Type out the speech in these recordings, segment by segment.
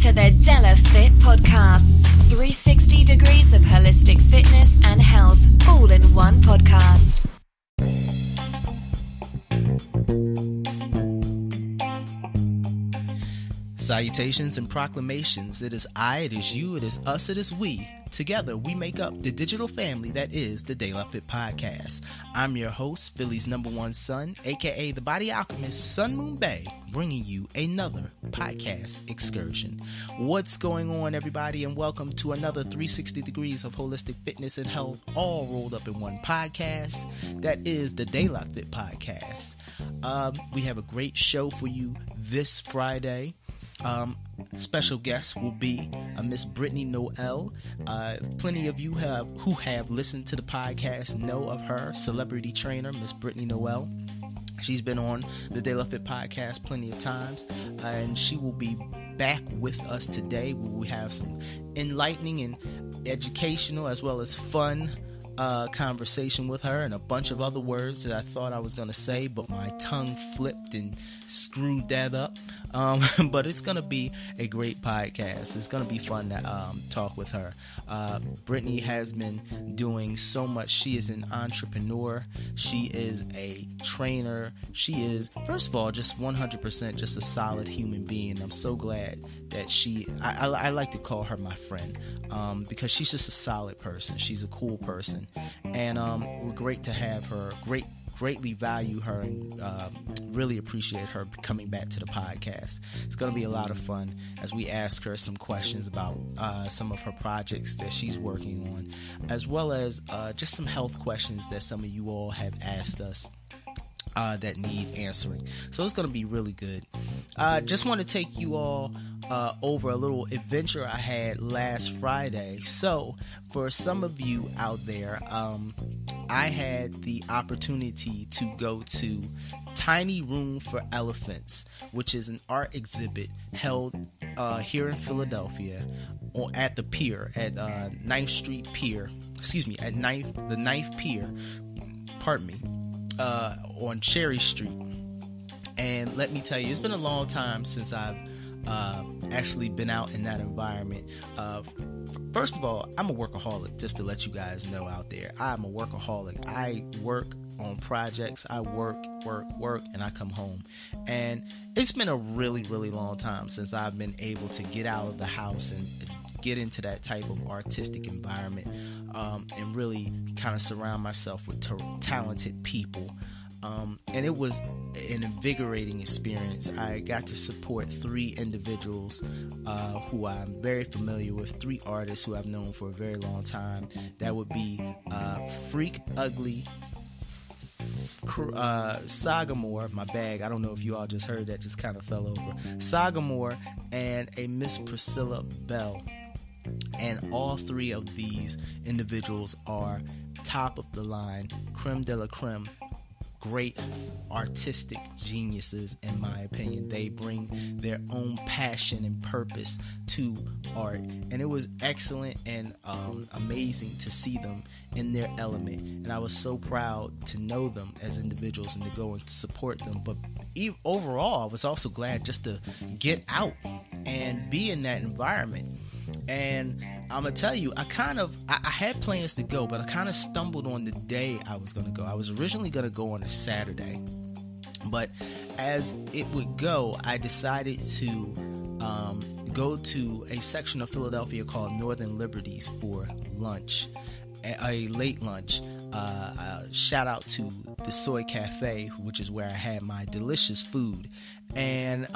to the Della Fit Podcasts. 360 degrees of holistic fitness and health, all in one podcast. Salutations and proclamations. It is I, it is you, it is us, it is we. Together, we make up the digital family that is the Della Fit Podcast. I'm your host, Philly's #1 son, aka the Body Alchemist, Sun Moon Bay, bringing you another podcast excursion. What's going on, everybody, and welcome to another 360 degrees of holistic fitness and health, all rolled up in one podcast. That is the Della Fit Podcast. We have a great show for you this Friday. Special guest will be Miss Brittany Noel. Plenty of you who have listened to the podcast know of her, celebrity trainer Miss Brittany Noel. She's been on the De La Fit podcast plenty of times, and she will be back with us today. We will have some enlightening and educational as well as fun conversation with her, and a bunch of other words that I thought I was going to say, but my tongue flipped and screwed that up. But it's going to be a great podcast. It's going to be fun to talk with her. Brittany has been doing so much. She is an entrepreneur. She is a trainer. She is, first of all, just 100% just a solid human being. I'm so glad that I like to call her my friend, because she's just a solid person. She's a cool person, and we're great to have her. Greatly value her and really appreciate her coming back to the podcast. It's going to be a lot of fun as we ask her some questions about some of her projects that she's working on, as well as just some health questions that some of you all have asked us that need answering. So it's going to be really good. Just want to take you all over a little adventure I had last Friday. So for some of you out there, I had the opportunity to go to Tiny Room for Elephants, which is an art exhibit held here in Philadelphia at the pier, at 9th Street Pier, the 9th Pier, on Cherry Street. And let me tell you, it's been a long time since I've actually been out in that environment. First of all, I'm a workaholic, just to let you guys know out there. I'm a workaholic. I work on projects. I work, and I come home. And it's been a really, really long time since I've been able to get out of the house and get into that type of artistic environment, and really kind of surround myself with talented people. And it was an invigorating experience. I got to support 3 individuals who I'm very familiar with, 3 artists who I've known for a very long time. That would be Freak Ugly, Sagamore, my bag, I don't know if you all just heard that, just kind of fell over, Sagamore, and a Miss Priscilla Bell. And all 3 of these individuals are top of the line, creme de la creme, great artistic geniuses, in my opinion. They bring their own passion and purpose to art, and it was excellent and amazing to see them in their element. And I was so proud to know them as individuals and to go and support them. But overall, I was also glad just to get out and be in that environment. And I'm going to tell you, I had plans to go, but I kind of stumbled on the day I was going to go. I was originally going to go on a Saturday, but as it would go, I decided to go to a section of Philadelphia called Northern Liberties for lunch, a late lunch. Shout out to the Soy Cafe, which is where I had my delicious food. And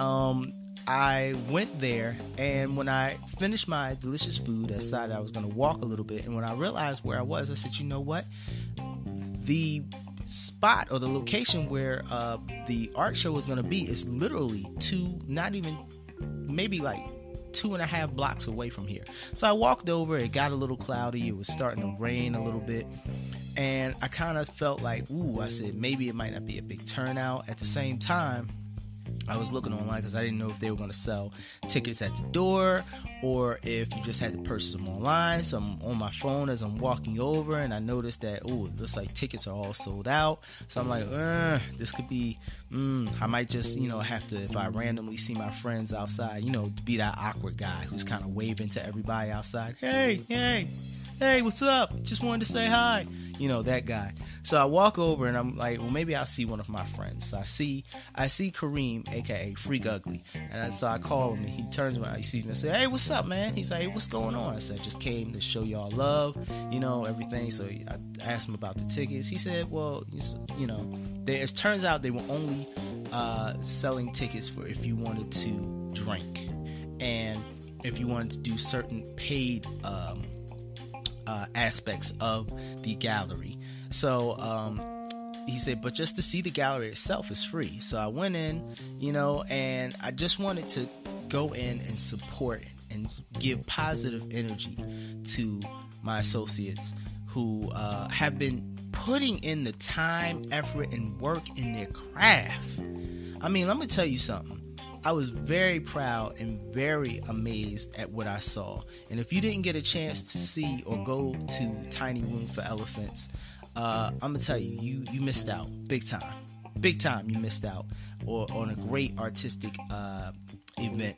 I went there, and when I finished my delicious food, I decided I was going to walk a little bit. And when I realized where I was, I said, you know what? The spot or the location where the art show was going to be is literally maybe like 2.5 blocks away from here. So I walked over. It got a little cloudy. It was starting to rain a little bit. And I kind of felt like, I said, maybe it might not be a big turnout. At the same time, I was looking online because I didn't know if they were going to sell tickets at the door or if you just had to purchase them online. So I'm on my phone as I'm walking over, and I noticed that, it looks like tickets are all sold out. So I'm like, this could be, I might just, have to, if I randomly see my friends outside, be that awkward guy who's kind of waving to everybody outside. Hey, what's up? Just wanted to say hi. That guy. So I walk over and I'm like, well, maybe I'll see one of my friends. So I see Kareem, aka Freak Ugly, and so I call him and he turns around, he sees me and says, hey, what's up, man? He's like, hey, what's going on? I said, just came to show y'all love, everything. So I asked him about the tickets. He said, well, it turns out they were only selling tickets for if you wanted to drink and if you wanted to do certain paid aspects of the gallery. So he said, but just to see the gallery itself is free. So I went in, and I just wanted to go in and support and give positive energy to my associates who have been putting in the time, effort, and work in their craft. I mean, let me tell you something. I was very proud and very amazed at what I saw. And if you didn't get a chance to see or go to Tiny Room for Elephants, I'm going to tell you, you missed out. Big time you missed out on a great artistic event,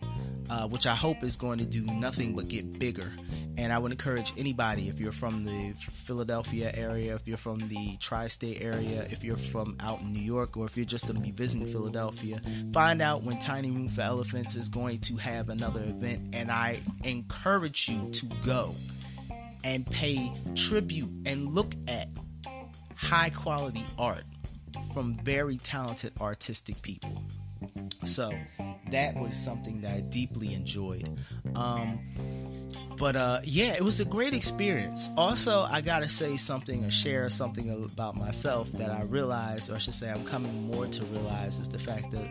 which I hope is going to do nothing but get bigger. And I would encourage anybody, if you're from the Philadelphia area, if you're from the tri-state area, if you're from out in New York, or if you're just going to be visiting Philadelphia, find out when Tiny Room for Elephants is going to have another event. And I encourage you to go and pay tribute and look at high quality art from very talented artistic people. So that was something that I deeply enjoyed. It was a great experience. Also, I gotta say something or share something about myself that I realized, or I should say I'm coming more to realize, is the fact that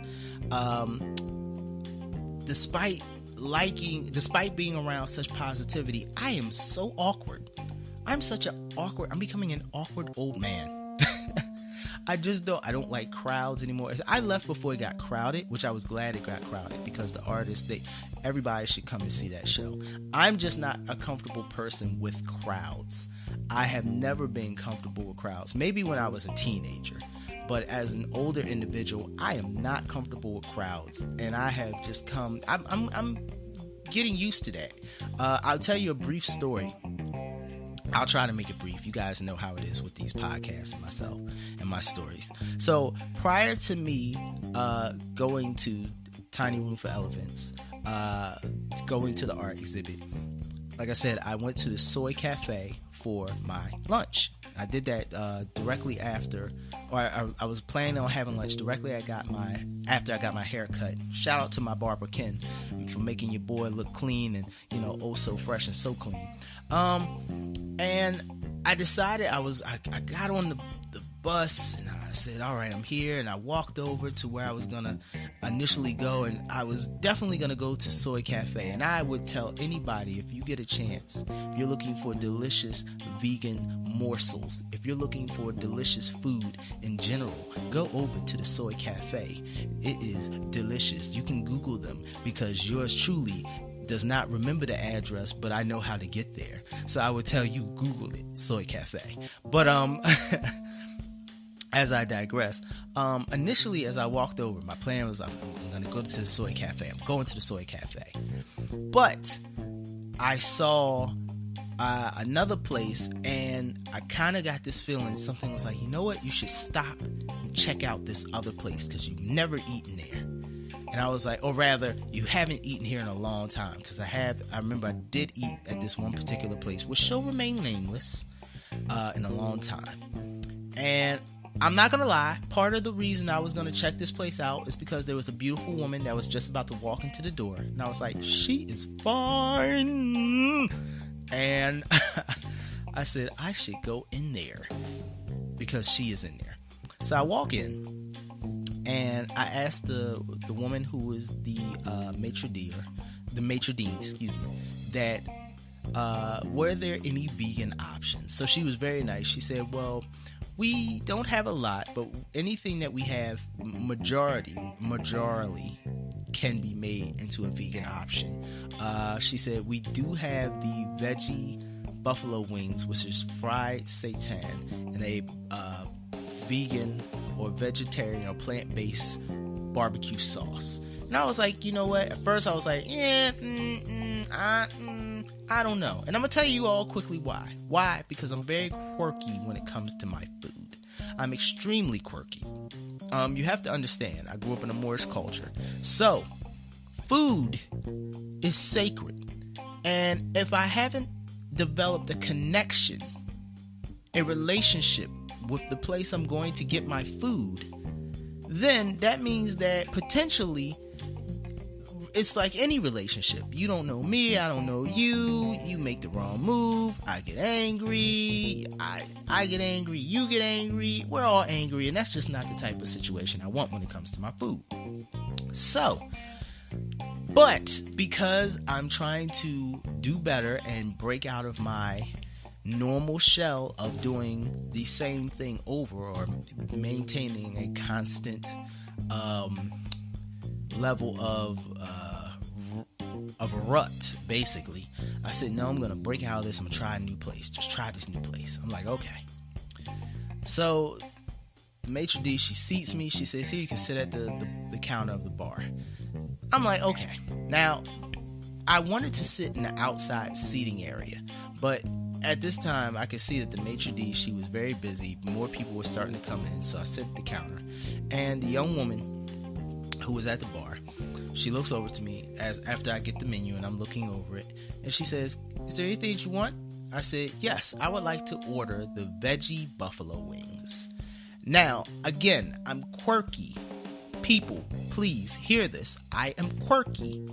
despite being around such positivity, I am so awkward. I'm becoming an awkward old man. I don't like crowds anymore. I left before it got crowded, which I was glad it got crowded because the artists, everybody should come and see that show. I'm just not a comfortable person with crowds. I have never been comfortable with crowds. Maybe when I was a teenager, but as an older individual, I am not comfortable with crowds, and I have just come. I'm getting used to that. I'll tell you a brief story. I'll try to make it brief. You guys know how it is with these podcasts and myself and my stories. So prior to me going to Tiny Room for Elephants, going to the art exhibit, like I said, I went to the Soy Cafe for my lunch. I did that directly after, or I was planning on having lunch directly after I got my hair cut. Shout out to my barber Ken for making your boy look clean and oh so fresh and so clean. And I decided I got on the bus and I said, all right, I'm here. And I walked over to where I was going to initially go. And I was definitely going to go to Soy Cafe. And I would tell anybody, if you get a chance, if you're looking for delicious vegan morsels, if you're looking for delicious food in general, go over to the Soy Cafe. It is delicious. You can Google them because yours truly does not remember the address, but I know how to get there. So I would tell you, Google it, Soy Cafe. But as I digress, initially as I walked over, my plan was I'm going to go to the Soy Cafe. I'm going to the Soy Cafe. But I saw another place, and I kind of got this feeling. Something was like, you know what? You should stop and check out this other place because you've never eaten there. And I was like, or rather, you haven't eaten here in a long time. Because I remember I did eat at this one particular place, which shall remain nameless, in a long time. And I'm not going to lie, part of the reason I was going to check this place out is because there was a beautiful woman that was just about to walk into the door. And I was like, she is fine. And I said, I should go in there because she is in there. So I walk in. And I asked the woman who was the maitre d', that were there any vegan options? So she was very nice. She said, well, we don't have a lot, but anything that we have, majority can be made into a vegan option. She said we do have the veggie buffalo wings, which is fried seitan, and a vegan or vegetarian or plant-based barbecue sauce. And I was like, you know what? At first I was like, I don't know. And I'm going to tell you all quickly why. Why? Because I'm very quirky when it comes to my food. I'm extremely quirky. You have to understand, I grew up in a Moorish culture. So, food is sacred. And if I haven't developed a connection, a relationship with the place I'm going to get my food, then that means that potentially it's like any relationship. You don't know me, I don't know you. You make the wrong move, I get angry, I get angry, you get angry. We're all angry, and that's just not the type of situation I want when it comes to my food. So, but because I'm trying to do better and break out of my normal shell of doing the same thing over, or maintaining a constant level of a rut, basically, I said, no, I'm gonna break out of this. I'm gonna try a new place. Just try this new place. I'm like, okay. So the maitre d', she seats me. She says, here, you can sit at the counter of the bar. I'm like, okay. Now, I wanted to sit in the outside seating area, but at this time, I could see that the maitre d', she was very busy. More people were starting to come in, so I sit at the counter. And the young woman who was at the bar, she looks over to me after I get the menu, and I'm looking over it, and she says, is there anything that you want? I said, yes, I would like to order the veggie buffalo wings. Now, again, I'm quirky. People, please hear this. I am quirky.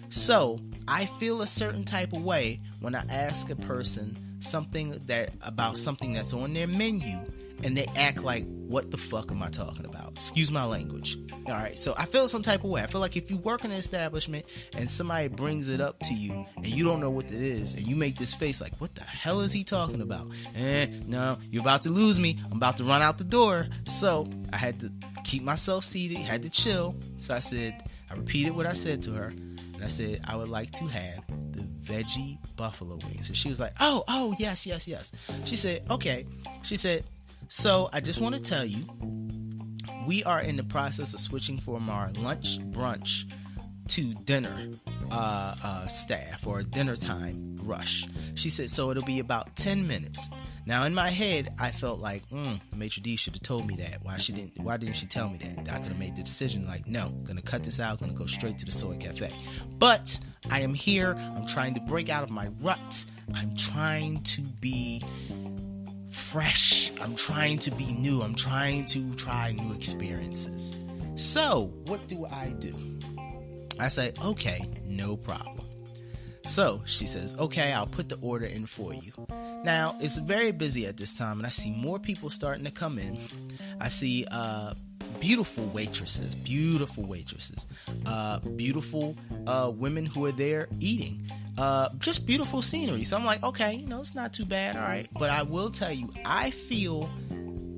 So, I feel a certain type of way when I ask a person something about something that's on their menu, and they act like, what the fuck am I talking about? Excuse my language. Alright, so I feel some type of way. I feel like if you work in an establishment and somebody brings it up to you and you don't know what it is, and you make this face like, what the hell is he talking about? No, you're about to lose me. I'm about to run out the door. So I had to keep myself seated, had to chill. So I repeated what I said to her, and I said, I would like to have the veggie buffalo wings. And she was like, oh, yes. She said, okay. She said, so I just want to tell you, we are in the process of switching from our lunch brunch to dinner staff, or dinner time rush. She said, so it'll be about 10 minutes. Now in my head, I felt like, maitre d' should have told me that. Why didn't she tell me that? I could have made the decision like, no, I'm going to cut this out, going to go straight to the Soy Cafe. But I am here. I'm trying to break out of my rut. I'm trying to be fresh. I'm trying to be new. I'm trying to try new experiences. So, what do? I say, okay, no problem. So, she says, okay, I'll put the order in for you. Now, it's very busy at this time, and I see more people starting to come in. I see beautiful waitresses, beautiful women who are there eating. Just beautiful scenery. So I'm like, okay, it's not too bad, all right. But I will tell you, I feel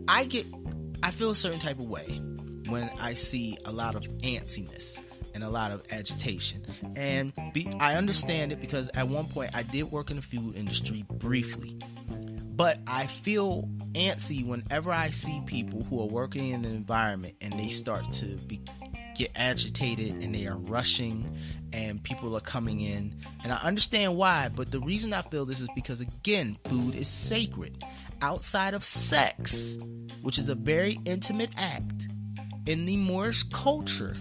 a certain type of way when I see a lot of antsiness and a lot of agitation. And I understand it, because at one point I did work in the food industry briefly. But I feel antsy whenever I see people who are working in an environment and they start to get agitated and they are rushing and people are coming in. And I understand why, but the reason I feel this is because, again, food is sacred. Outside of sex, which is a very intimate act, in the Moorish culture,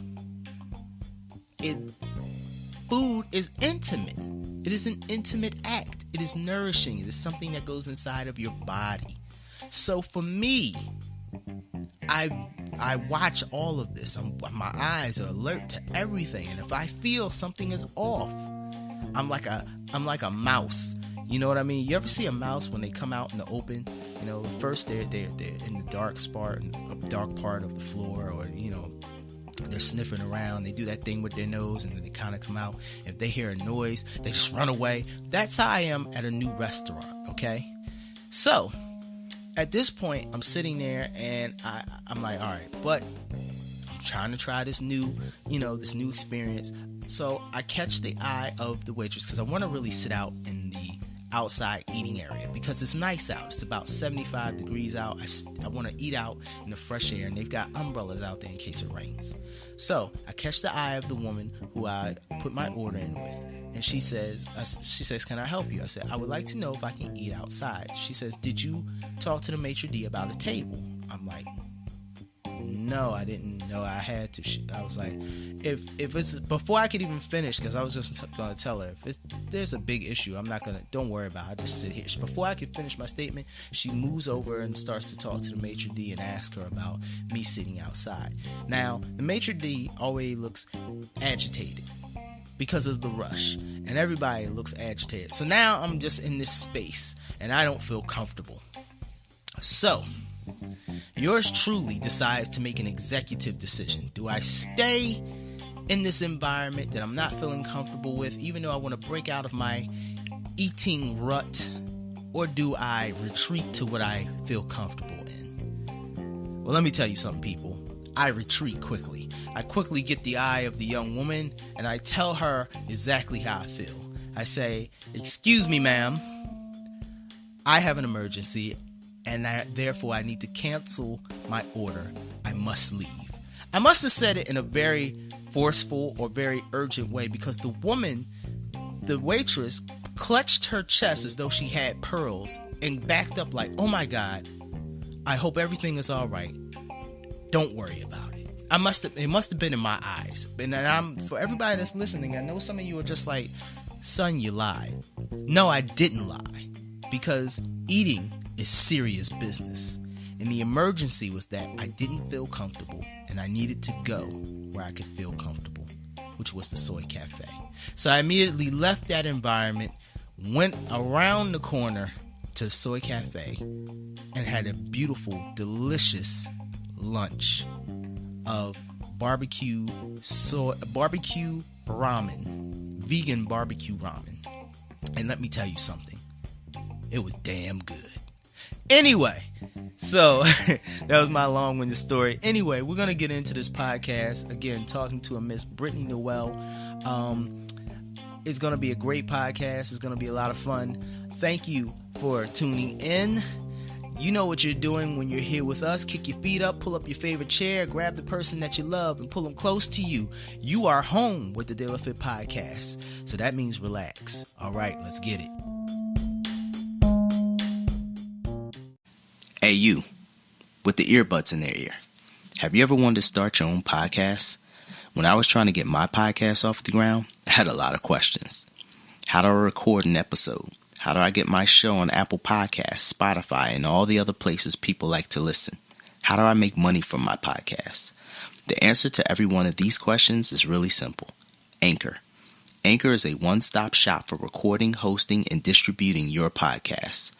food is intimate. It is an intimate act. It is nourishing. It is something that goes inside of your body. So for me, I watch all of this. My eyes are alert to everything, and if I feel something is off, I'm like a mouse. You know what I mean? You ever see a mouse when they come out in the open? First they're in the dark part of the floor, or they're sniffing around. They do that thing with their nose, and then they kind of come out. If they hear a noise, they just run away. That's how I am at a new restaurant. Okay, so at this point, I'm sitting there and I'm like, all right, but I'm trying to try this new experience. So I catch the eye of the waitress because I want to really sit out in the outside eating area because it's nice out. It's about 75 degrees out. I want to eat out in the fresh air, and they've got umbrellas out there in case it rains. So I catch the eye of the woman who I put my order in with, and she says, "Can I help you?" I said, "I would like to know if I can eat outside." She says, "Did you talk to the maitre d' about a table?" I'm like, "No, I didn't know I had to." I was like, if it's before I could even finish, because I was just going to tell her, if there's a big issue, don't worry about it. I'll just sit here. Before I could finish my statement, she moves over and starts to talk to the maitre d' and ask her about me sitting outside. Now, the maitre d' always looks agitated because of the rush, and everybody looks agitated. So now I'm just in this space, and I don't feel comfortable. So yours truly decides to make an executive decision. Do I stay in this environment that I'm not feeling comfortable with, even though I want to break out of my eating rut, or do I retreat to what I feel comfortable in? Well, let me tell you something, people. I retreat quickly. I quickly get the eye of the young woman, and I tell her exactly how I feel. I say, "Excuse me, ma'am. I have an emergency, and therefore I need to cancel my order. I must leave." I must have said it in a very forceful or very urgent way because the waitress, clutched her chest as though she had pearls and backed up like, "Oh my God, I hope everything is all right. Don't worry about it." It must have been in my eyes. And for everybody that's listening, I know some of you are just like, "Son, you lied." No, I didn't lie, because eating is serious business. And the emergency was that I didn't feel comfortable and I needed to go where I could feel comfortable, which was the Soy Cafe. So I immediately left that environment, went around the corner to the Soy Cafe, and had a beautiful, delicious lunch of barbecue ramen, vegan barbecue ramen. And let me tell you something, it was damn good. Anyway, so that was my long-winded story. Anyway, we're going to get into this podcast. Again, talking to a Miss Brittany Noel. It's going to be a great podcast. It's going to be a lot of fun. Thank you for tuning in. You know what you're doing when you're here with us. Kick your feet up, pull up your favorite chair, grab the person that you love, and pull them close to you. You are home with the De La Fit podcast. So that means relax. All right, let's get it. Hey, you, with the earbuds in their ear. Have you ever wanted to start your own podcast? When I was trying to get my podcast off the ground, I had a lot of questions. How do I record an episode? How do I get my show on Apple Podcasts, Spotify, and all the other places people like to listen? How do I make money from my podcast? The answer to every one of these questions is really simple. Anchor. Anchor is a one-stop shop for recording, hosting, and distributing your podcasts.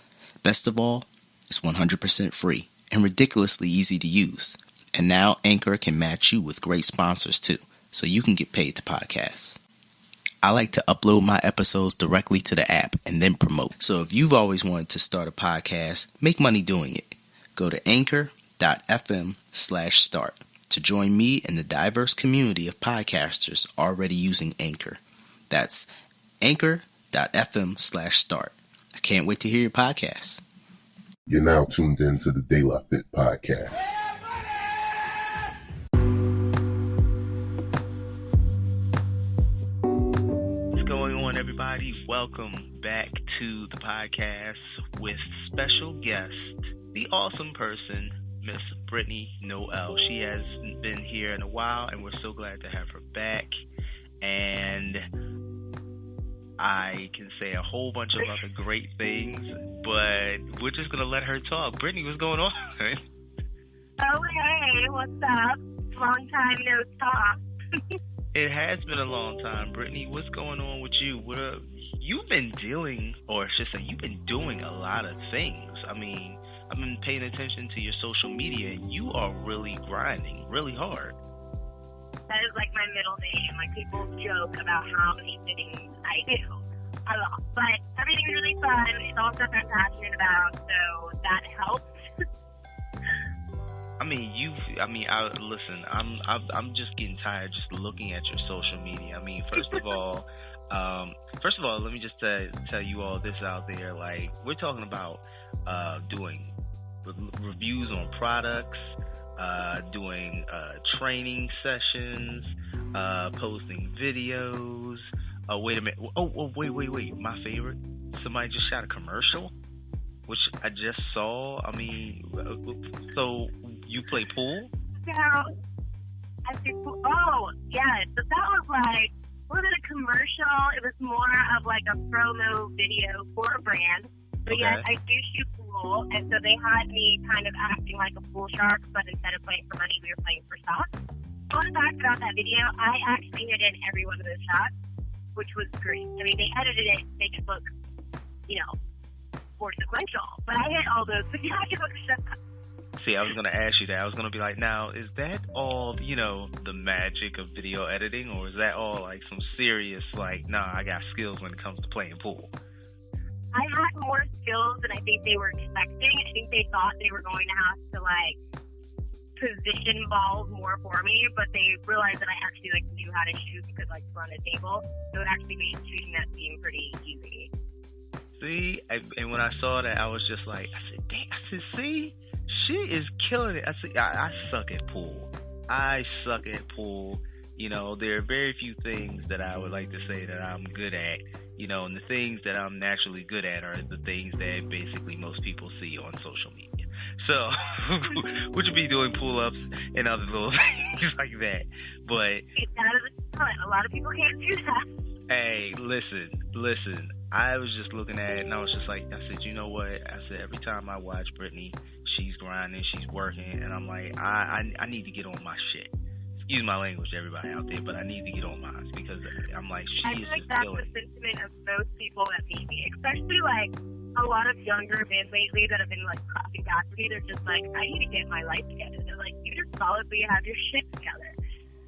Best of all, it's 100% free and ridiculously easy to use. And now Anchor can match you with great sponsors too, so you can get paid to podcast. I like to upload my episodes directly to the app and then promote. So if you've always wanted to start a podcast, make money doing it. Go to anchor.fm/start to join me in the diverse community of podcasters already using Anchor. That's anchor.fm/start. I can't wait to hear your podcast. You're now tuned in to the De La Fit podcast. What's going on, everybody? Welcome back to the podcast with special guest, the awesome person, Miss Brittany Noel. She hasn't been here in a while, and we're so glad to have her back. And I can say a whole bunch of other great things, but we're just going to let her talk. Brittany, what's going on? Oh, hey, what's up? Long time no talk. It has been a long time. Brittany, what's going on with you? You've been doing a lot of things. I mean, I've been paying attention to your social media, and you are really grinding really hard. That is like my middle name. Like, people joke about how many things I do. a lot. But everything's really fun. It's all stuff I'm passionate about, so that helps. Listen. I'm just getting tired just looking at your social media. I mean, first of all, let me just tell you all this out there. Like, we're talking about doing reviews on products, doing training sessions, posting videos. Oh, wait a minute. Oh, wait. My favorite. Somebody just shot a commercial, which I just saw. I mean, so you play pool? I say pool. Oh, yes. So that was like, wasn't a commercial. It was more of like a promo video for a brand. So Okay. yes, I do shoot pool, and so they had me kind of acting like a pool shark, but instead of playing for money, we were playing for stocks. Fun fact about that video, I actually hit in every one of those shots, which was great. I mean, they edited it to make it look, more sequential, but I hit all those spectacular shots. See, I was going to ask you that. I was going to be like, now, is that all, the magic of video editing, or is that all, like, some serious, like, nah, I got skills when it comes to playing pool? I had more skills than I think they were expecting. I think they thought they were going to have to, like, position balls more for me, but they realized that I actually, like, knew how to shoot and could, like, run a table, so it actually made shooting that seem pretty easy. See, and when I saw that, I was just like, see? She is killing it. I suck at pool. There are very few things that I would like to say that I'm good at. And the things that I'm naturally good at are the things that basically most people see on social media. So, would you be doing pull-ups and other little things like that? But A lot of people can't do that. hey, listen. I was just looking at it, and I was just like, I said, you know what? I said, every time I watch Brittany, she's grinding, she's working, and I'm like, I need to get on my shit. Excuse my language, everybody out there, but I need to get on mine because I'm like, I she is feel like just that's killing the it. sentiment of most people that meet me, especially like a lot of younger men lately that have been like clapping back to me. They're just like, I need to get my life together. They're like, you just solidly have your shit together.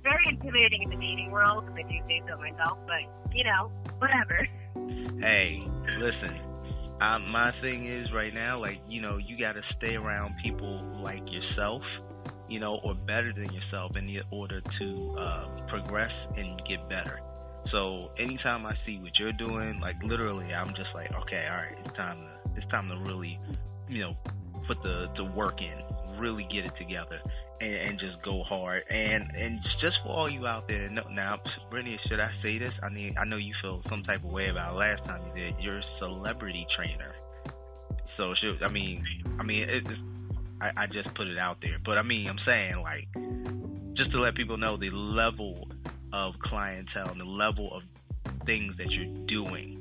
Very intimidating in the dating world, if I do say so myself, but whatever. Hey, listen, my thing is right now, like, you got to stay around people like yourself, or better than yourself in order to progress and get better. So anytime I see what you're doing, like literally, I'm just like, okay, all right, it's time to really, put the work in, really get it together, and just go hard. And just for all you out there, now, Brittany, should I say this? I know you feel some type of way about it last time you did. You're a celebrity trainer. So I just put it out there, but I'm saying, like, just to let people know the level of clientele and the level of things that you're doing,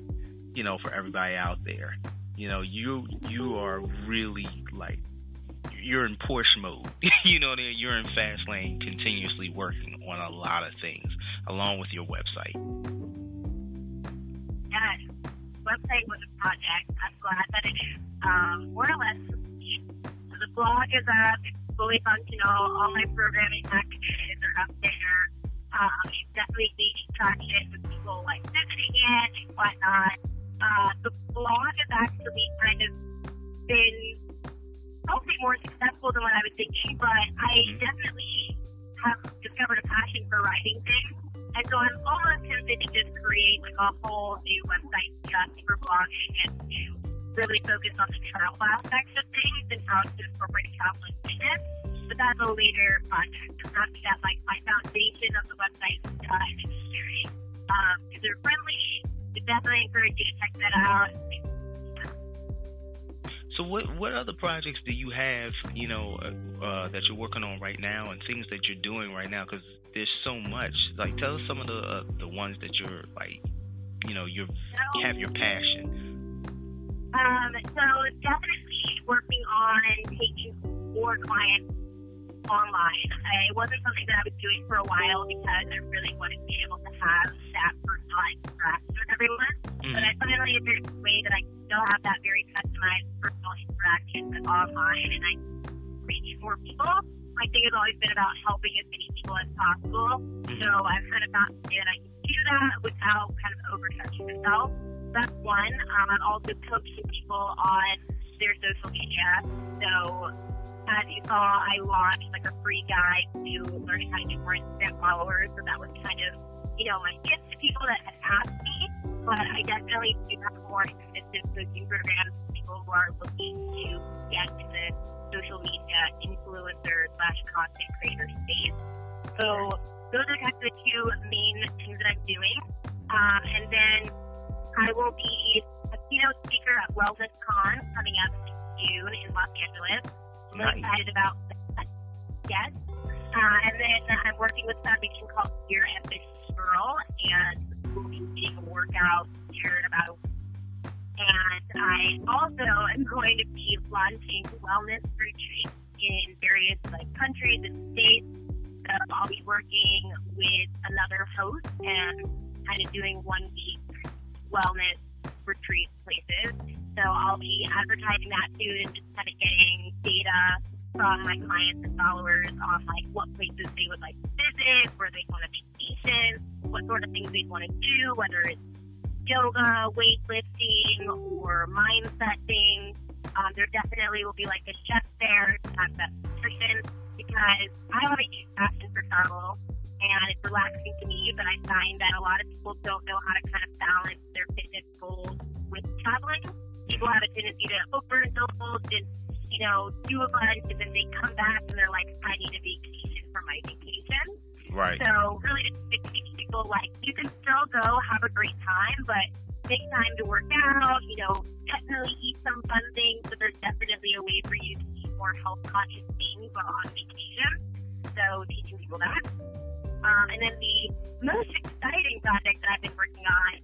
for everybody out there. You are really, like, you're in Porsche mode. You're in fast lane, continuously working on a lot of things, along with your website. Yes, website was a project. I'm glad that it is more or less complete. So the blog is up, it's fully functional. All my programming packages are up there. It's definitely gaining traction with people like visiting it and whatnot. The blog has actually kind of been hopefully more successful than what I was thinking, but I definitely have discovered a passion for writing things. And so I'm almost tempted to just create like a whole new website just for blogging and to really focus on the travel aspects of things and how to incorporate travel and fitness. But that's a later project. It's not that like my foundation of the website is done and necessary. Because they're friendly. I definitely encourage you to check that out. So what other projects do you have, that you're working on right now and things that you're doing right now? Because there's so much. Like, tell us some of the ones that you're, like, you have your passion. So definitely working on taking more clients online. It wasn't something that I was doing for a while because I really wanted to be able to have that personalized interaction with everyone. But I finally figured a way that I can still have that very customized personal interaction with online and I reach more people. My thing has always been about helping as many people as possible. So I've kind of found that I can do that without kind of overcharging myself. that's one. I'm also coaching people on their social media. So as you saw, I launched like a free guide to learning how to get more Instagram followers. So that was kind of, my gift to people that had asked me. But I definitely do have more consistent coaching programs for people who are looking to get in the social media influencer/content creator space. So those are kind of the two main things that I'm doing. And then I will be a keynote speaker at Wellness Con coming up in June in Los Angeles. I'm really excited about that. Yes. And then I'm working with a foundation called Dear Ambitious Girl, and we'll be doing a workout here in about a week. And I also am going to be launching wellness retreats in various countries and states. So I'll be working with another host and kind of doing 1 week wellness retreat places. So I'll be advertising that too and just kind of getting data from my clients and followers on what places they would like to visit, where they want to vacation, what sort of things they want to do, whether it's yoga, weightlifting, or mindset things. There definitely will be a chef there to have that nutrition, because I have a huge passion for travel and it's relaxing to me, but I find that a lot of people don't know how to kind of balance their fitness goals with traveling. People have a tendency to overindulge and do a bunch, and then they come back and they're like, I need a vacation for my vacation. Right. So really to teach people, you can still go have a great time, but take time to work out, definitely eat some fun things, but there's definitely a way for you to eat more health-conscious things while on vacation. So teaching people that. And then the most exciting project that I've been working on,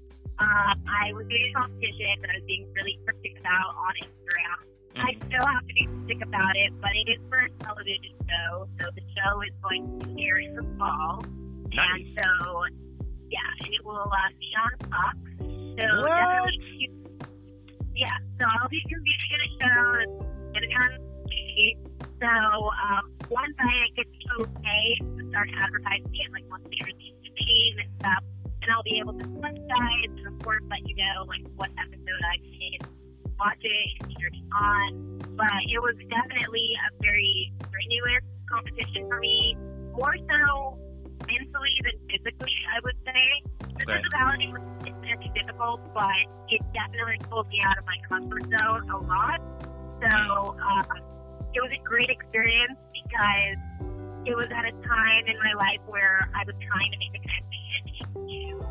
I was doing a competition that I was being really cryptic about on Instagram. I still have to be sick about it, but it is for a television show. So the show is going to air in the fall. Nice. And so, and it will be on Fox. So definitely, so I'll be competing in a show and it's on TV. So once I get the okay to start advertising it, once they release the name and stuff, and I'll be able to select guys and of course let you know what episode I did. Watch it and cheer it on. But it was definitely a very strenuous competition for me, more so mentally than physically, I would say. The physicality was very difficult, but it definitely pulled me out of my comfort zone a lot. So it was a great experience because it was at a time in my life where I was trying to make a transition into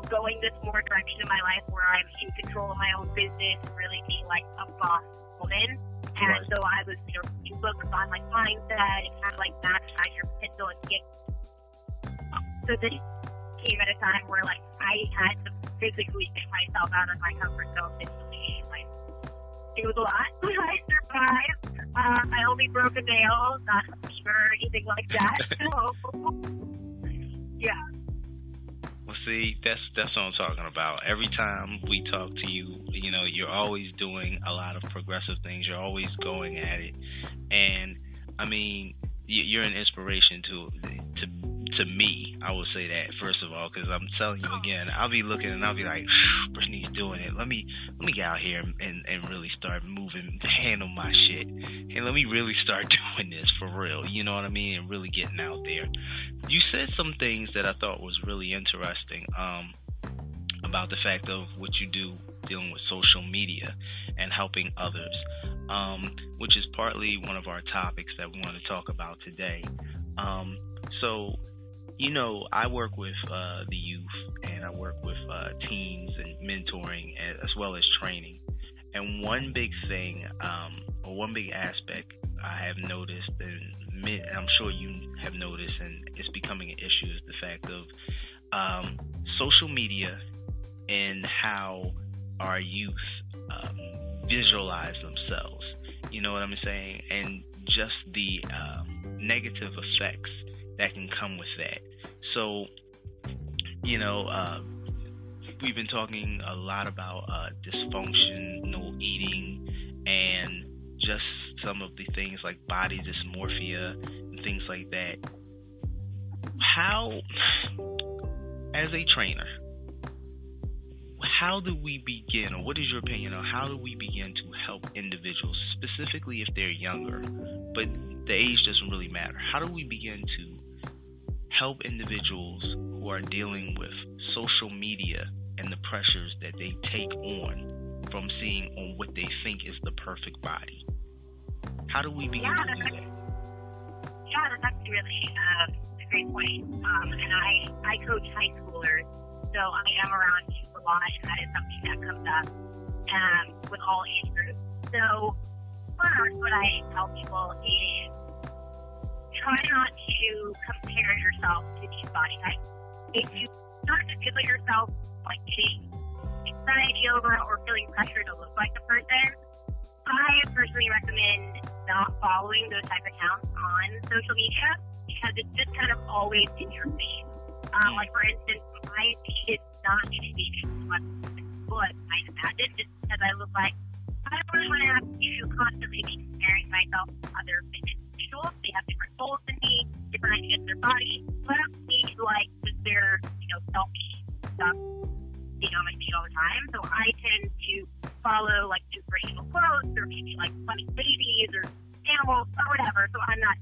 going this more direction in my life where I'm in control of my own business and really being a boss woman. And so I was, reading books on mindset and kind of maximize your potential and get. So this came at a time where I had to physically get myself out of my comfort zone mentally. It was a lot. I survived. I only broke a nail, not a fever or anything like that. So, yeah. Well, see, that's what I'm talking about. Every time we talk to you, you're always doing a lot of progressive things. You're always going at it, and I mean, you're an inspiration to me. I will say that first of all, because I'm telling you again, I'll be looking and I'll be like, Brittany's doing it. Let me get out here and really start moving, handle my shit, and let me really start doing this for real. You know what I mean? And really getting out there. You said some things that I thought was really interesting about the fact of what you do dealing with social media and helping others, which is partly one of our topics that we want to talk about today. So, I work with the youth, and I work with teens and mentoring as well as training. And one big thing, or one big aspect I have noticed, and I'm sure you have noticed, and it's becoming an issue, is the fact of social media and how our youth visualize themselves. You know what I'm saying? And just the negative effects that can come with that. So, we've been talking a lot about dysfunctional eating and just some of the things like body dysmorphia and things like that. How, as a trainer, how do we begin, or what is your opinion on how do we begin to help individuals, specifically if they're younger, but the age doesn't really matter? How do we begin to help individuals who are dealing with social media and the pressures that they take on from seeing on what they think is the perfect body? How do we begin to do that? Yeah, that's actually really a great point. And I coach high schoolers, so I am around youth a lot, and that is something that comes up with all age groups. So first, what I tell people is try not to compare yourself to these body types. If you start to feel yourself like getting anxiety over or feeling pressure to look like the person, I personally recommend not following those type of accounts on social media because it's just kind of always in your face. Like for instance, my feed is not indicating what people might imagine just because I look like I don't really want to have to constantly be comparing myself to other fitness individuals. They have different goals than me, different ideas of their body. So I don't need like just their, selfie stuff being on my feed all the time. So I tend to follow like inspirational quotes or maybe like funny babies or animals or whatever. So I'm not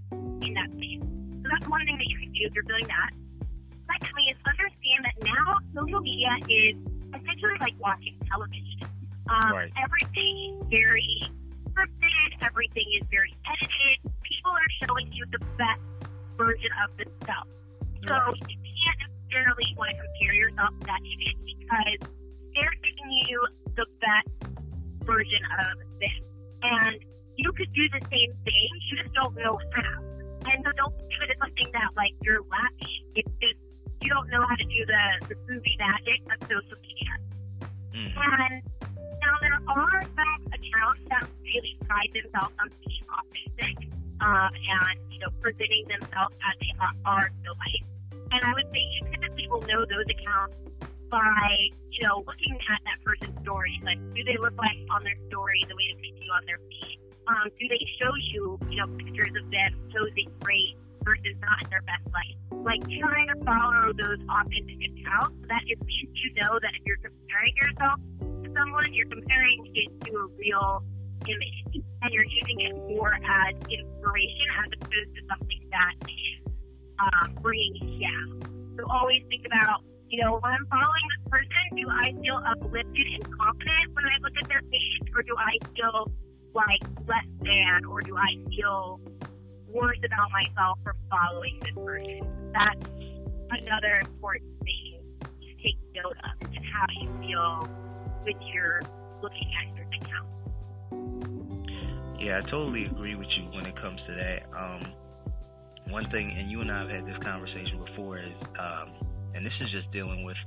in that space. So that's one thing that you can do if you're doing that. Secondly is understand that now social media is essentially like watching television. Right. Everything is very scripted. Everything is very edited. People are showing you the best version of themselves. So you can't necessarily want to compare yourself to that image because they're giving you the best version of them. And you could do the same thing, you just don't know how. And so don't do it as something that like you're lacking. It's just you don't know how to do the movie magic of social media. And now there are some accounts that really pride themselves on being authentic and presenting themselves as they are in real life. And I would say you typically will know those accounts by looking at that person's story. Like, do they look like on their story the way that they do on their feed? Do they show you pictures of them posing great versus not in their best light? Like, try to follow those authentic accounts so that at least you know that if you're comparing yourself to someone, you're comparing it to a real image and you're using it more as inspiration as opposed to something that is bringing you down. So always think about, when I'm following this person, do I feel uplifted and confident when I look at their page, or do I feel like less than, or do I feel worse about myself for following this person? That's another important thing to take note of, and how you feel when you're looking at your account. Yeah, I totally agree with you when it comes to that. One thing, and you and I have had this conversation before, is, and this is just dealing with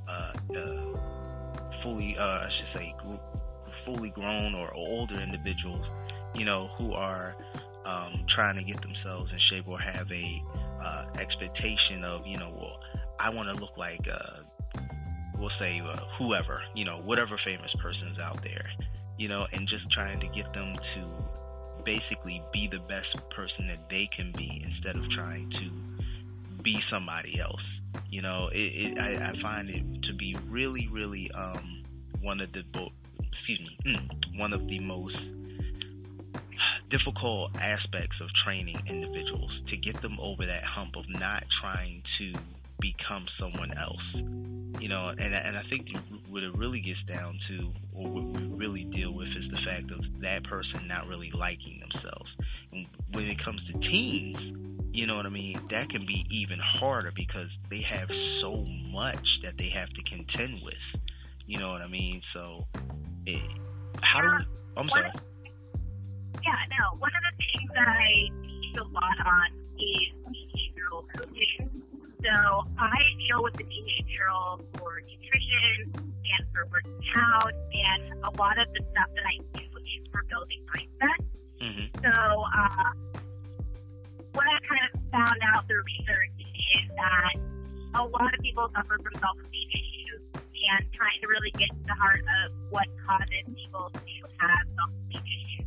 fully grown or older individuals, who are trying to get themselves in shape or have a expectation of, I want to look like, we'll say whoever, whatever famous person's out there, and just trying to get them to basically be the best person that they can be instead of trying to be somebody else. I find it to be really, really one of the most difficult aspects of training individuals, to get them over that hump of not trying to become someone else. And I think what it really gets down to, or what we really deal with, is the fact of that person not really liking themselves. And when it comes to teens, that can be even harder because they have so much that they have to contend with. You know what I mean? So, I'm sorry. One of the things that I teach a lot on is behavioral coaching. So I deal with the behavioral for nutrition and for working out, and a lot of the stuff that I do is for building mindset. So what I kind of found out through research is that a lot of people suffer from self-esteem issues, and trying to really get to the heart of what causes people to have self-esteem issues.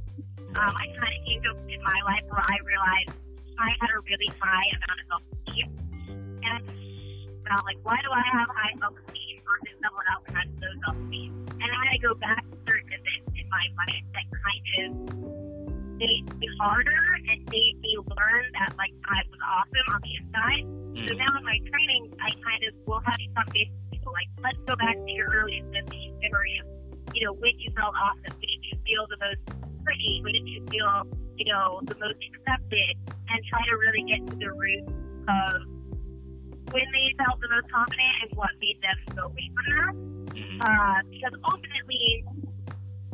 I kind of came to a point in my life where I realized I had a really high amount of self-esteem. And about, like, why do I have high self-esteem? versus someone else has low self-esteem. And I had to go back to certain events in my life that kind of made me harder and made me learn that, like, I was awesome on the inside. So now in my training, I kind of will have these conversations with people, like, let's go back to your earliest memory of, when you felt awesome, when did you feel the most pretty, when did you feel, the most accepted, and try to really get to the root of when they felt the most confident and what made them go away from that. Because ultimately,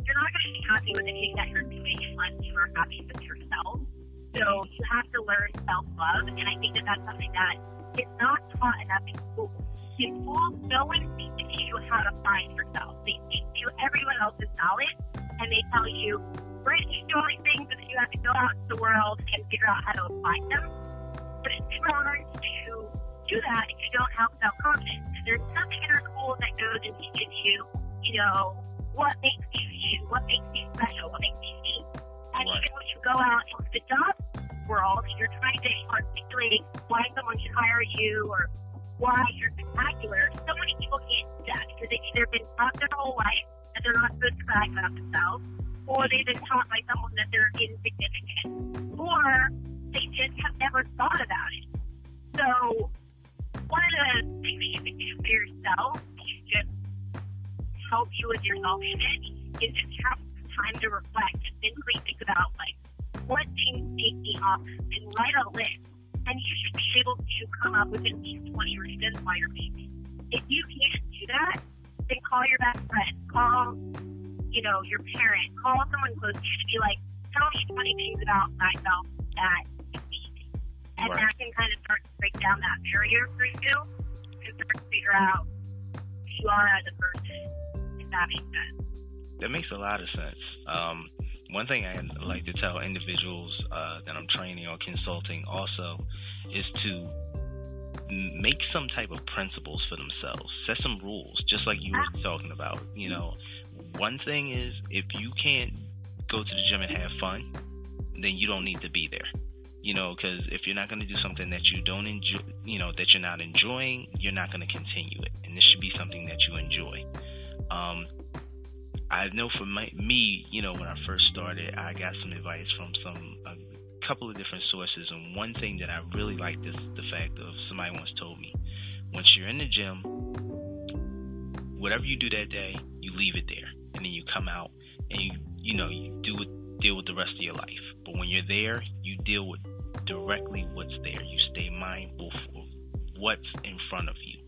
you're not going to be happy with anything that you're doing unless you are happy with yourself. So you have to learn self-love, and I think that that's something that is not taught enough in school. In school, no one teaches you how to find yourself. They teach you everyone else's knowledge, and they tell you, we're going to teach you all these things, and you have to go out into the world and figure out how to apply them. But it's too hard to do that if you don't have self-confidence. There's nothing in our school that goes and teaches you, what makes you you, what makes you special, what makes you unique. And even when you go out into the job world and you're trying to articulate why someone should hire you or why you're spectacular, so many people can't do that because they've either been taught their whole life that they're not supposed to brag about themselves, or they've been taught by someone that they're insignificant, or they just have never thought about it. So one of the things you can do for yourself to just help you with your self-image is just have time to reflect and simply think about, like, what things make me awesome, and write a list. And you should be able to come up with at least 20 reasons why you're amazing. If you can't do that, then call your best friend, call, your parent, call someone close to you to be like, tell me 20 things about myself that is amazing. And that can kind of start to break down that barrier for you and start to figure out who you are as a person, if that makes sense. That makes a lot of sense. One thing I like to tell individuals that I'm training or consulting also is to make some type of principles for themselves. Set some rules, just like you were talking about. One thing is, if you can't go to the gym and have fun, then you don't need to be there. Because if you're not going to do something that you don't enjoy, that you're not enjoying, you're not going to continue it. And this should be something that you enjoy. I know for me, when I first started, I got some advice from a couple of different sources, and one thing that I really liked is the fact of somebody once told me, once you're in the gym, whatever you do that day, you leave it there, and then you come out and you deal with the rest of your life. But when you're there, you deal with directly what's there. You stay mindful of what's in front of you,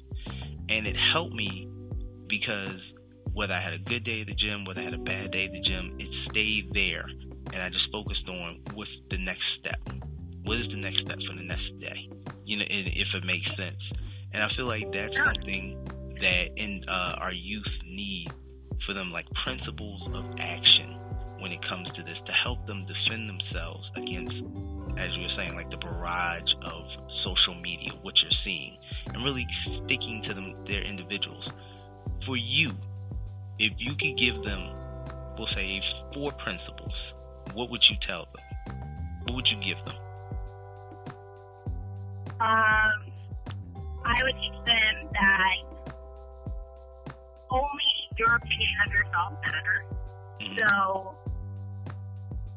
and it helped me because whether I had a good day at the gym, whether I had a bad day at the gym, it stayed there. And I just focused on what's the next step. What is the next step for the next day? If it makes sense. And I feel like that's something that our youth need for them, like principles of action when it comes to this, to help them defend themselves against, as you were saying, like the barrage of social media, what you're seeing, and really sticking to their individuals. For you, if you could give them, we'll say, 4 principles, what would you tell them? What would you give them? I would teach them that only your opinion of yourself matters. Mm-hmm. So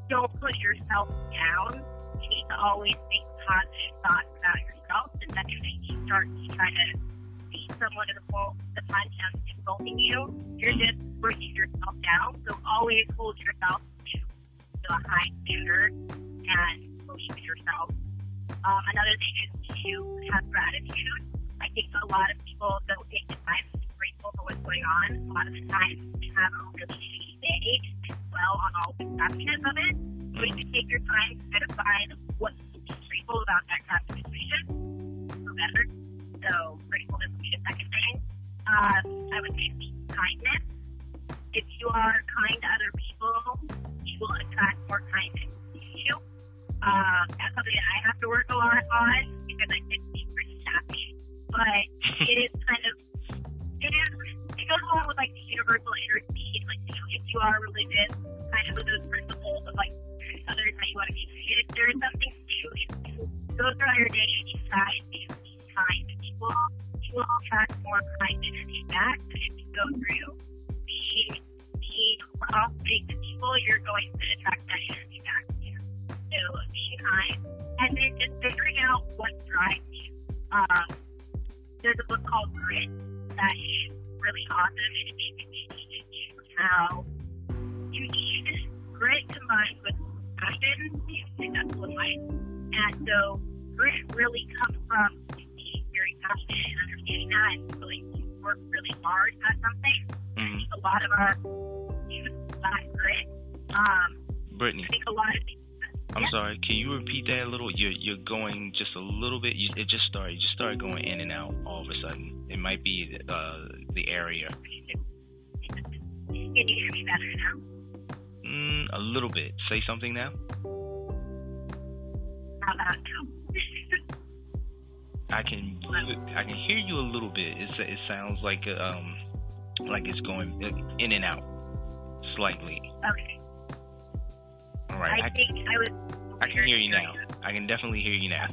don't put yourself down. You need to always think positive thoughts about yourself. The second that you start to try to see someone in the time insulting you, you're just breaking yourself down. So always hold yourself to a high standard and believe in yourself. Another thing is to have gratitude. I think a lot of people don't take the time to be grateful for what's going on. A lot of the time they have a really shitty day and dwell on all the crappiness of it. So if you take your time to find what to be grateful about that crappy situation, so better. So gratefulness would be the second thing. I would say kindness. If you are kind to other people, you will attract more kindness to you. That's something that I have to work a lot on because I tend to be pretty sappy. But it is it goes along with like the universal energy. Like, if you are religious, kind of with those principles of like others, how you want to be treated, there is something to go throughout your day and you decide to be kind to people. You will attract more kindness and feedback. And if you go through being the people, you're going to attract that energy back to you. So being kind, and then just figuring out what drives you. There's a book called Grit that is really awesome, and it basically teaches you how you need grit combined with passion to be successful in life. And so grit really comes from being very passionate and understanding that and willing to work really hard at something. I think a lot of our youth lack grit. Brittany, I think a lot of people. I'm sorry. Can you repeat that a little? You're going just a little bit. It just started. You just started going in and out all of a sudden. It might be the area. Can you hear me better now? A little bit. Say something now. How about now? I can hear you a little bit. It sounds like it's going in and out slightly. Okay. All right. I can hear you now. I can definitely hear you now.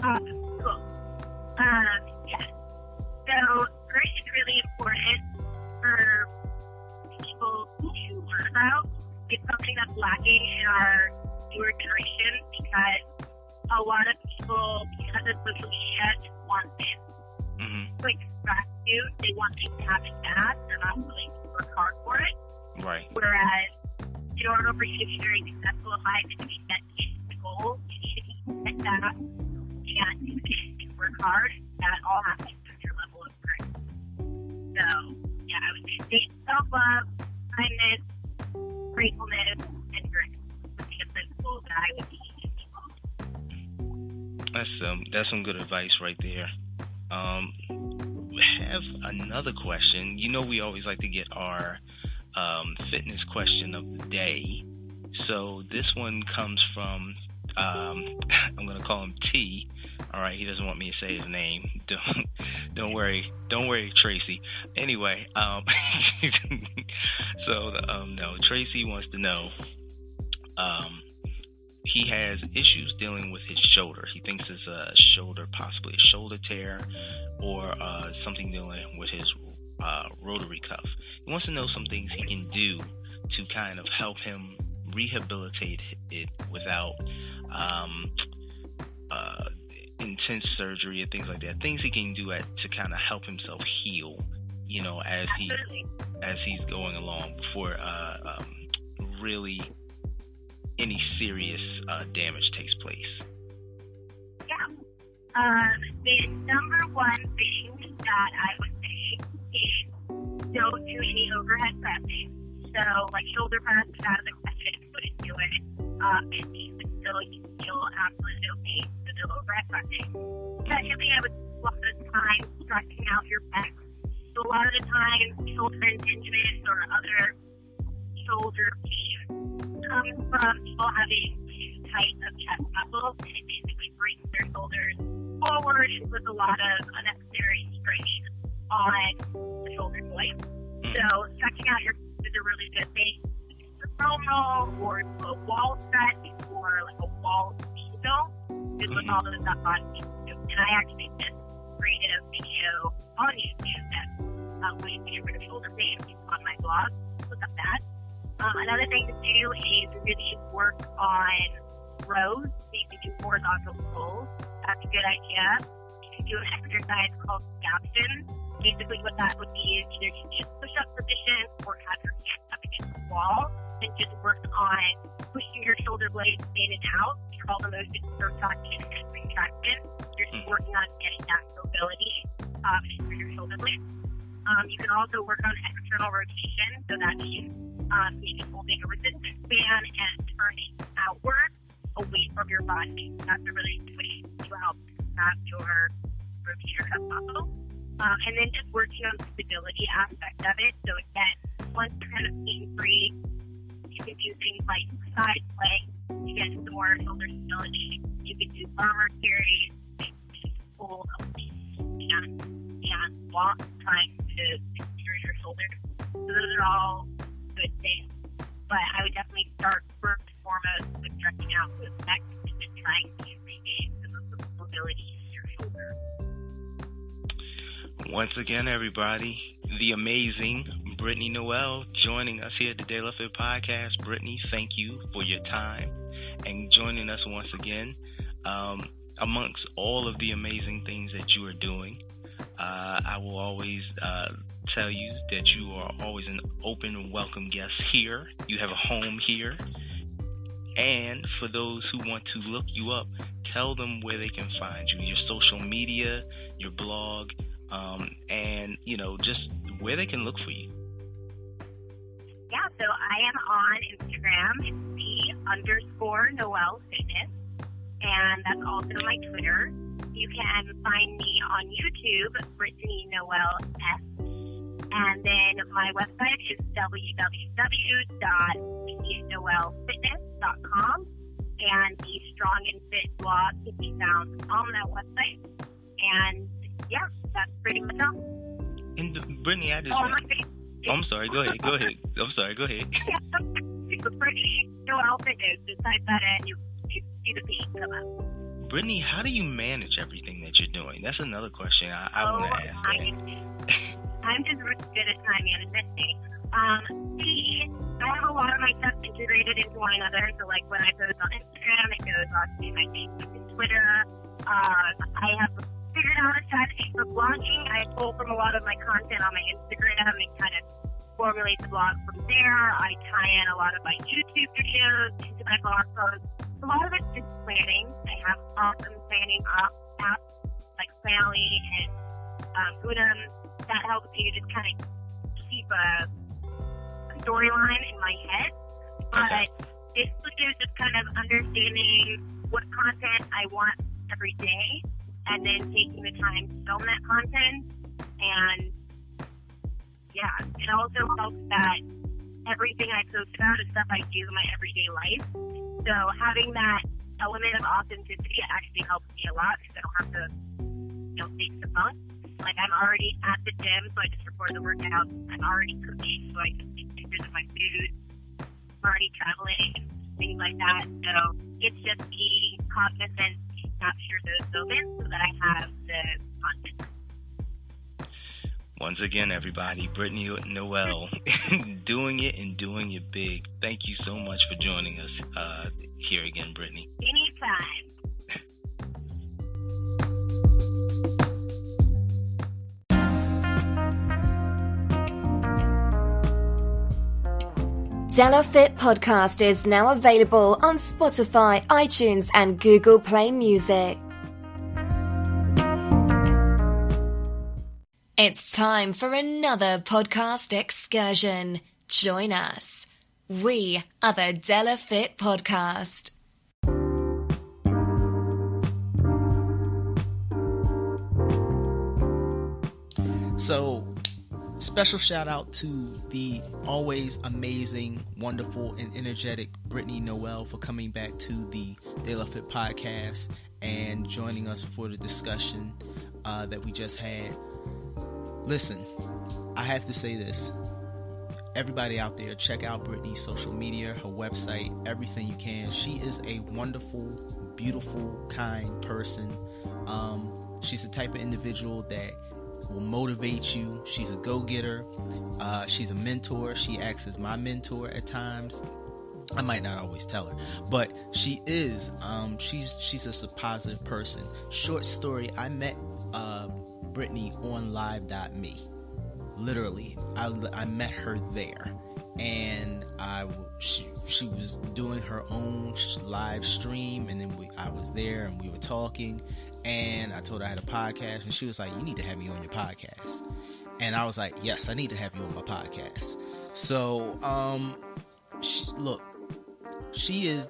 Awesome. Cool. Yeah. So grit is really important for people to learn about. It's something that's lacking in our newer generation because a lot of people, because of social media, just want this quick gratitude. They want things to happen fast. They're not willing to work hard for it. Right. Whereas in order for you to be very successful in life and to be set to goals, you need to be steadfast and you need to work hard. That all happens through your level of grit. So, yeah, I would say self-love, kindness, gratefulness, and grit would be the principles that I would be teaching people. That's some good advice right there. We have another question. You know, we always like to get our fitness question of the day. So this one comes from I'm gonna call him T. All right, he doesn't want me to say his name. Don't worry, Tracy. Anyway, no, Tracy wants to know. He has issues dealing with his shoulder. He thinks it's a shoulder, possibly a shoulder tear, or something dealing with his rotary cuff. He wants to know some things he can do to kind of help him rehabilitate it without intense surgery and things like that. Things he can do to kind of help himself heal, you know, as he's going along before really any serious damage takes place. Yeah. The number one thing that I would say is don't do any overhead pressing. So, like shoulder press is out of the question, wouldn't do it. And you would still feel absolutely no pain to do overhead pressing. Secondly, I would a lot of the time stretching out your back. So a lot of the time, shoulder impingement or other shoulder pain comes from people having too tight of chest muscles, and it basically brings their shoulders forward and puts a lot of unnecessary strain on the shoulder joint. So stretching out your is a really good thing. A foam roll or a wall stretch or like a wall window. Just look all those up on YouTube. And I actually just created a video on YouTube that ways to get rid of shoulder pain on my blog. Look up that. Another thing to do is really work on rows. So you can do horizontal pulls. That's a good idea. You can do an exercise called scaption. Basically what that would be is either you can be in push-up position or have your hands up against the wall and just work on pushing your shoulder blades in and out. We call the motion protraction and retraction. You're just working on getting that mobility through your shoulder blades. You can also work on external rotation, so that means maybe holding a resistance band and turning outward away from your body. That's a really good way to help have your rotator cuff muscle. And then just working on the stability aspect of it. So again, once you're kind of pain-free, you can do things like side plank to get some more shoulder stability. You can do armor carries, hold and walk, trying to secure your shoulders. So those are all good things. But I would definitely start first and foremost with stretching out those neck and just trying to regain some of the mobility in your shoulder. Once again, everybody, the amazing Brittany Noel joining us here at the De La Fit Podcast. Brittany, thank you for your time and joining us once again. Amongst all of the amazing things that you are doing, I will always tell you that you are always an open and welcome guest here. You have a home here. And for those who want to look you up, tell them where they can find you, your social media, your blog, and, just where they can look for you. Yeah, so I am on Instagram. It's _Noel Fitness. And that's also my Twitter. You can find me on YouTube, Brittany Noel S. And then my website is www.noelfitness.com. And the Strong and Fit blog can be found on that website. And yeah, that's pretty much all. And Brittany, I just... I'm sorry, go ahead. I'm sorry, go ahead. Brittany Noel Fitness. Just type that in, you see the feed come up. Brittany, how do you manage everything that you're doing? That's another question I want to ask. I'm just really good at time management. I have a lot of my stuff integrated into one another. So, like, when I post on Instagram, it goes on to my Facebook and Twitter. I have figured out a strategy for blogging. I pull from a lot of my content on my Instagram and kind of formulate the blog from there. I tie in a lot of my YouTube videos into my blog posts. A lot of it's just planning. I have awesome planning apps like Planoly and Udem that helps me just kind of keep a storyline in my head. But this is just kind of understanding what content I want every day and then taking the time to film that content. And yeah, it also helps that everything I post about is stuff I do in my everyday life. So having that element of authenticity actually helps me a lot because I don't have to, fake the funk. Like, I'm already at the gym, so I just record the workout. I'm already cooking, so I can take pictures of my food. I'm already traveling, things like that. So it's just being cognizant to capture those moments so that I have the content. Once again, everybody, Brittany Noel, doing it and doing it big. Thank you so much for joining us here again, Brittany. Anytime. De La Fit Podcast is now available on Spotify, iTunes, and Google Play Music. It's time for another podcast excursion. Join us. We are the De La Fit Podcast. So, special shout out to the always amazing, wonderful, and energetic Brittany Noel for coming back to the De La Fit Podcast and joining us for the discussion that we just had. Listen, I have to say this. Everybody out there, check out Brittany's social media, her website, everything you can. She is a wonderful, beautiful, kind person. She's the type of individual that will motivate you. She's a go-getter. She's a mentor. She acts as my mentor at times. I might not always tell her, but she is. She's a positive person. Short story, I met Brittany on live.me. Literally, I met her there, and she was doing her own live stream, and then I was there, and we were talking, and I told her I had a podcast, and she was like, "You need to have me on your podcast," and I was like, "Yes, I need to have you on my podcast." So, she is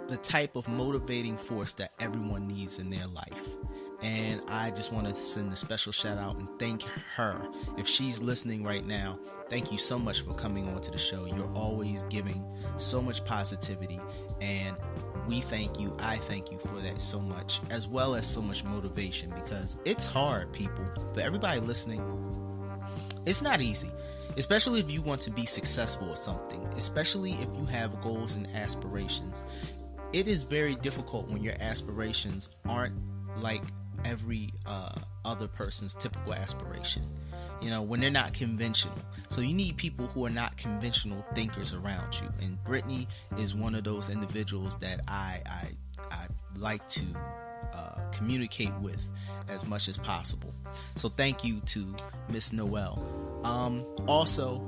the type of motivating force that everyone needs in their life. And I just want to send a special shout out and thank her. If she's listening right now, thank you so much for coming on to the show. You're always giving so much positivity, and we thank you. I thank you for that so much, as well as so much motivation, because it's hard, people. For everybody listening, it's not easy, especially if you want to be successful at something, especially if you have goals and aspirations. It is very difficult when your aspirations aren't like every other person's typical aspiration. You know, when they're not conventional. So you need people who are not conventional thinkers around you. And Brittany is one of those individuals that I like to communicate with as much as possible. So thank you to Miss Noel. Also,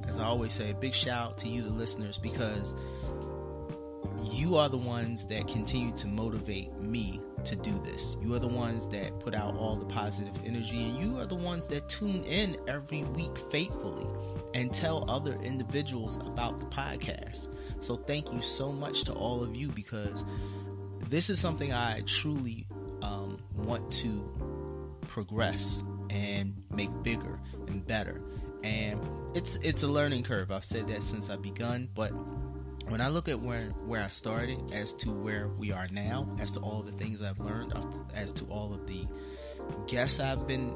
as I always say, a big shout out to you, the listeners, because you are the ones that continue to motivate me to do this. You are the ones that put out all the positive energy, and you are the ones that tune in every week faithfully and tell other individuals about the podcast. So thank you so much to all of you, because this is something I truly want to progress and make bigger and better. And it's a learning curve. I've said that since I begun, but when I look at where I started as to where we are now, as to all the things I've learned, as to all of the guests I've been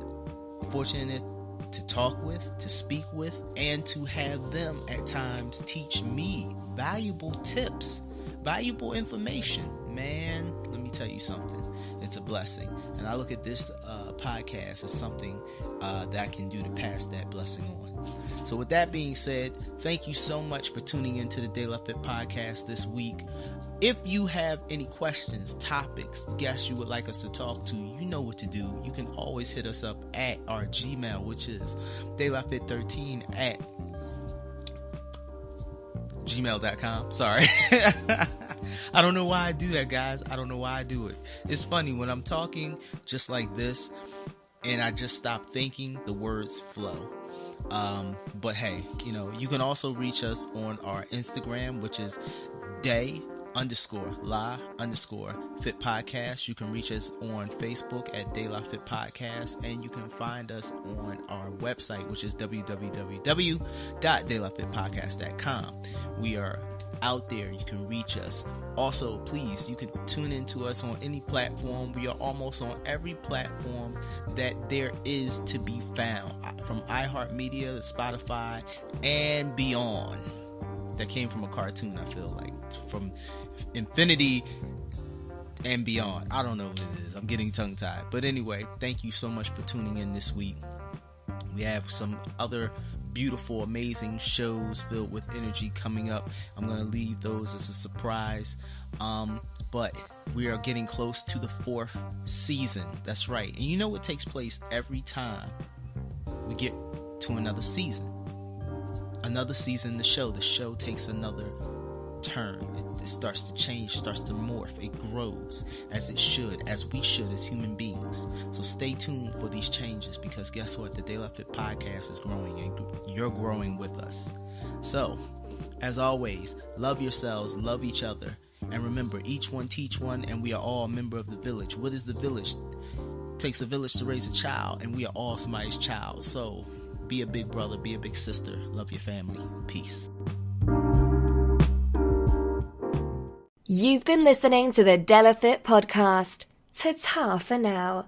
fortunate to talk with, to speak with, and to have them at times teach me valuable tips, valuable information, man, let me tell you something. It's a blessing. And I look at this podcast as something that I can do to pass that blessing on. So with that being said, thank you so much for tuning into the De La Fit podcast this week. If you have any questions, topics, guests you would like us to talk to, you know what to do. You can always hit us up at our Gmail, which is DeLaFit13 at gmail.com. Sorry. I don't know why I do that, guys. I don't know why I do it. It's funny when I'm talking just like this and I just stop thinking, the words flow. But hey, you know, you can also reach us on our Instagram, which is day_la_fit podcast. You can reach us on Facebook at De La Fit Podcast, and you can find us on our website, which is www.delafitpodcast.com. We are out there. You can reach us. Also, please, you can tune into us on any platform. We are almost on every platform that there is to be found, from iHeartMedia to Spotify and beyond. That came from a cartoon, I feel like, from Infinity and beyond. I don't know what it is. I'm getting tongue-tied. But anyway, thank you so much for tuning in this week. We have some other beautiful, amazing shows filled with energy coming up. I'm going to leave those as a surprise. But we are getting close to the 4th season. That's right. And you know what takes place every time we get to another season? Another season, the show takes another turn. It starts to change, starts to morph. It grows as it should, as we should as human beings. So stay tuned for these changes, because guess what? The De La Fit podcast is growing, and you're growing with us. So, as always, love yourselves, love each other, and remember, each one teach one, and we are all a member of the village. What is the village? It takes a village to raise a child, and we are all somebody's child. So be a big brother, be a big sister, love your family. Peace. You've been listening to the De La Fit podcast. Ta-ta for now.